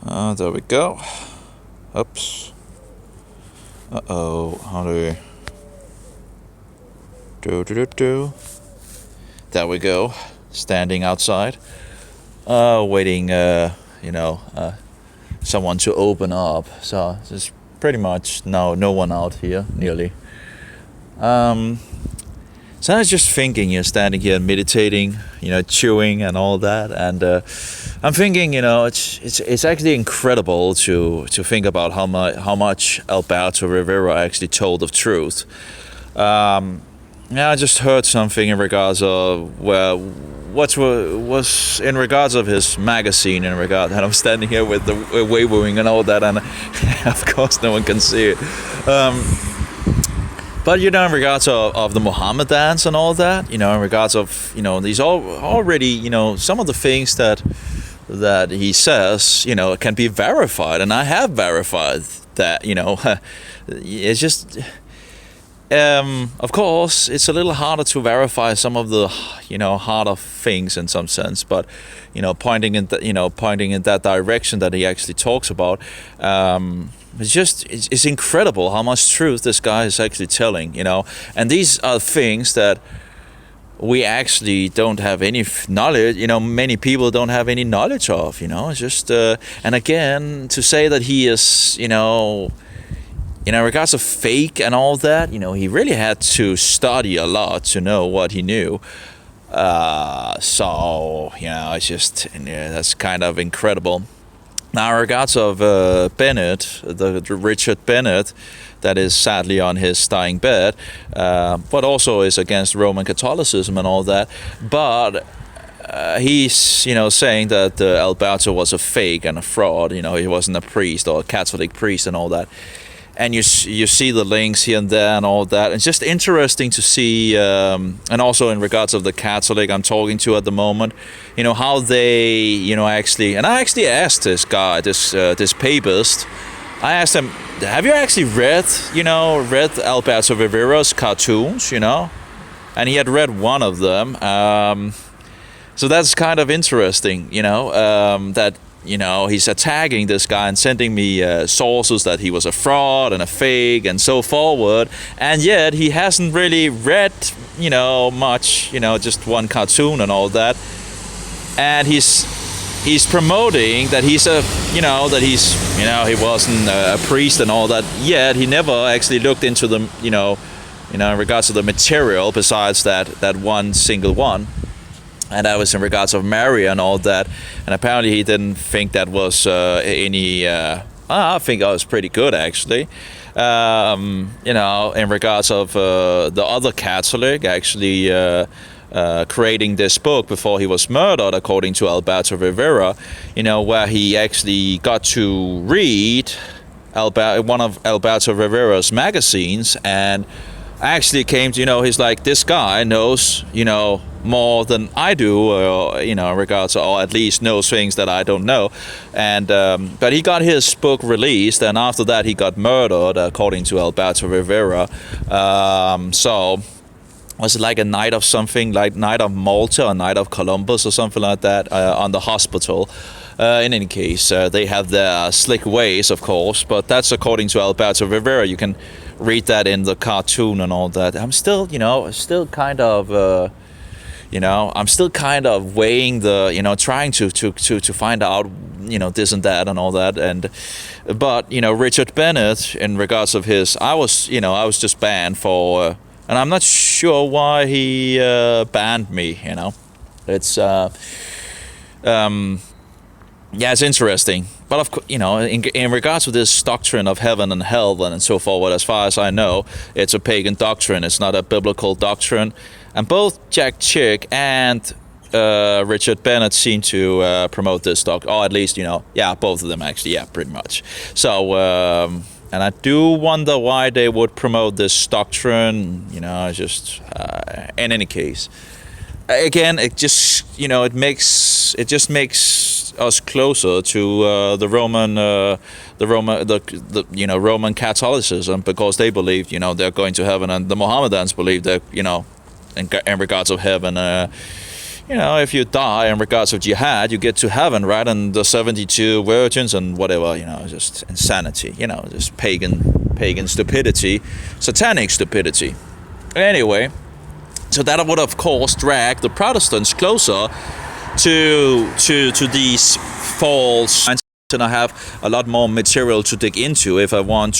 There we go. Oops. Uh-oh. How do we... Do. There we go. Standing outside. Waiting, someone to open up. So there's pretty much no one out here, nearly. So I was just thinking, standing here meditating, chewing and all that, and I'm thinking, it's actually incredible to think about how much Alberto Rivera actually told of truth. I just heard something in regards of what was in regards of his magazine, in regard that I'm standing here with the waving and all that, and of course no one can see it. But in regards of the Mohammedans and all that, in regards of these already some of the things that he says can be verified, and I have verified that. It's just of course it's a little harder to verify some of the harder things in some sense, but pointing in that direction that he actually talks about. It's incredible how much truth this guy is actually telling, and these are things that we actually don't have any knowledge, many people don't have any knowledge of, it's just, and again, to say that he is, in regards of fake and all that, he really had to study a lot to know what he knew. It's just, that's kind of incredible. Now, in regards of Bennett, the Richard Bennett, that is sadly on his dying bed, but also is against Roman Catholicism and all that. But he's, saying that Alberto was a fake and a fraud. He wasn't a priest or a Catholic priest and all that. And you see the links here and there and all that. It's just interesting to see, and also in regards of the Catholic I'm talking to at the moment, how they, actually, and I actually asked this guy, this papist, I asked him, have you actually read Alberto Rivera's cartoons, And he had read one of them. So that's kind of interesting, that he's attacking this guy and sending me sources that he was a fraud and a fake and so forward, and yet he hasn't really read much, just one cartoon and all that, and he's promoting that he's a he wasn't a priest and all that, yet he never actually looked into the in regards to the material besides that one single one. And that was in regards of Mary and all that. And apparently he didn't think that was any... I think that was pretty good, actually. In regards of the other Catholic actually creating this book before he was murdered, according to Alberto Rivera, where he actually got to read one of Alberto Rivera's magazines, and actually came to, he's like, this guy knows, more than I do, in regards to, or at least knows things that I don't know. And but he got his book released, and after that he got murdered, according to Alberto Rivera. So was it like a night of something, like night of Malta or night of Columbus or something like that, on the hospital. In any case, they have their slick ways, of course, but that's according to Alberto Rivera. You can read that in the cartoon and all that. I'm still, kind of, I'm still kind of weighing the, trying to find out, this and that and all that. But Richard Bennett, in regards of his, I was just banned for, and I'm not sure why he banned me. It's it's interesting. But of course, in regards to this doctrine of heaven and hell and so forward, as far as I know, it's a pagan doctrine. It's not a biblical doctrine. And both Jack Chick and Richard Bennett seem to promote this doctrine, or at least, both of them actually, pretty much. So, and I do wonder why they would promote this doctrine. Just in any case, again, it just it makes us closer to the Roman Catholicism, because they believe they're going to heaven, and the Mohammedans believe that in regards of heaven, if you die in regards of jihad, you get to heaven, right? And the 72 virgins and whatever, just insanity, just pagan stupidity, satanic stupidity. Anyway, so that would of course drag the Protestants closer to these false. And I have a lot more material to dig into if I want